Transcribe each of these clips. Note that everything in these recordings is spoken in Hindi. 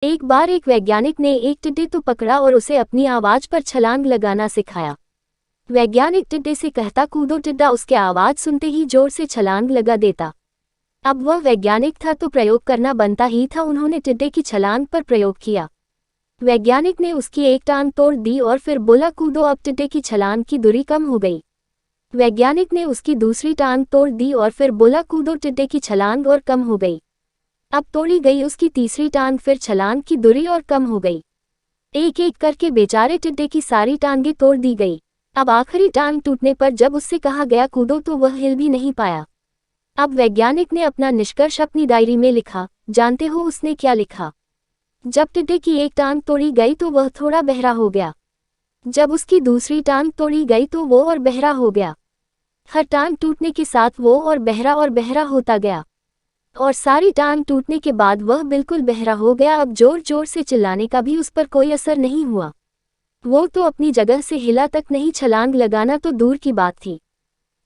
एक बार एक वैज्ञानिक ने एक टिड्डे को पकड़ा और उसे अपनी आवाज पर छलांग लगाना सिखाया। वैज्ञानिक टिड्डे से कहता, कूदो। टिड्डा उसके आवाज सुनते ही जोर से छलांग लगा देता। अब वह वैज्ञानिक था तो प्रयोग करना बनता ही था। उन्होंने टिड्डे की छलांग पर प्रयोग किया। वैज्ञानिक ने उसकी एक टांग तोड़ दी और फिर बोला, कूदो। अब टिड्डे की छलांग की दूरी कम हो गई। वैज्ञानिक ने उसकी दूसरी टांग तोड़ दी और फिर बोला, कूदो। टिड्डे की छलांग और कम हो गई। अब तोड़ी गई उसकी तीसरी टांग, फिर छलांग की दूरी और कम हो गई। एक एक करके बेचारे टिड्डे की सारी टांगें तोड़ दी गई। अब आखिरी टांग टूटने पर जब उससे कहा गया कूदो तो वह हिल भी नहीं पाया। अब वैज्ञानिक ने अपना निष्कर्ष अपनी डायरी में लिखा। जानते हो उसने क्या लिखा? जब टिड्डे की एक टांग तोड़ी गई तो वह थोड़ा बहरा हो गया। जब उसकी दूसरी टांग तोड़ी गई तो वो और बहरा हो गया। हर टांग टूटने के साथ वो और बहरा होता गया और सारी टांग टूटने के बाद वह बिल्कुल बहरा हो गया। अब जोर जोर से चिल्लाने का भी उस पर कोई असर नहीं हुआ। वो तो अपनी जगह से हिला तक नहीं, छलांग लगाना तो दूर की बात थी।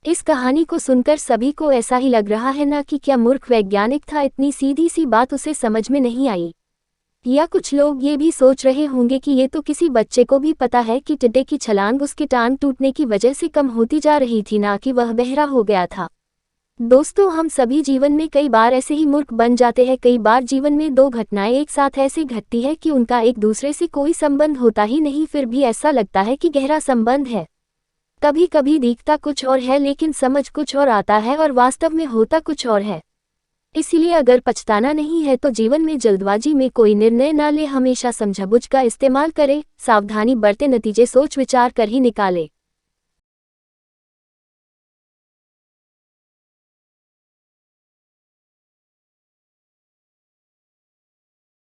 इस कहानी को सुनकर सभी को ऐसा ही लग रहा है ना कि क्या मूर्ख वैज्ञानिक था, इतनी सीधी सी बात उसे समझ में नहीं आई। या कुछ लोग ये भी सोच रहे होंगे कि ये तो किसी बच्चे को भी पता है कि टिड्डे की छलांग उसके टांग टूटने की वजह से कम होती जा रही थी, ना कि वह बहरा हो गया था। दोस्तों, हम सभी जीवन में कई बार ऐसे ही मूर्ख बन जाते हैं। कई बार जीवन में दो घटनाएं एक साथ ऐसे घटती है कि उनका एक दूसरे से कोई संबंध होता ही नहीं, फिर भी ऐसा लगता है कि गहरा संबंध है। कभी कभी दिखता कुछ और है लेकिन समझ कुछ और आता है और वास्तव में होता कुछ और है। इसलिए अगर पछताना नहीं है तो जीवन में जल्दबाजी में कोई निर्णय ना ले, हमेशा समझबूझ का इस्तेमाल करें, सावधानी बरतें, नतीजे सोच विचार कर ही निकालें।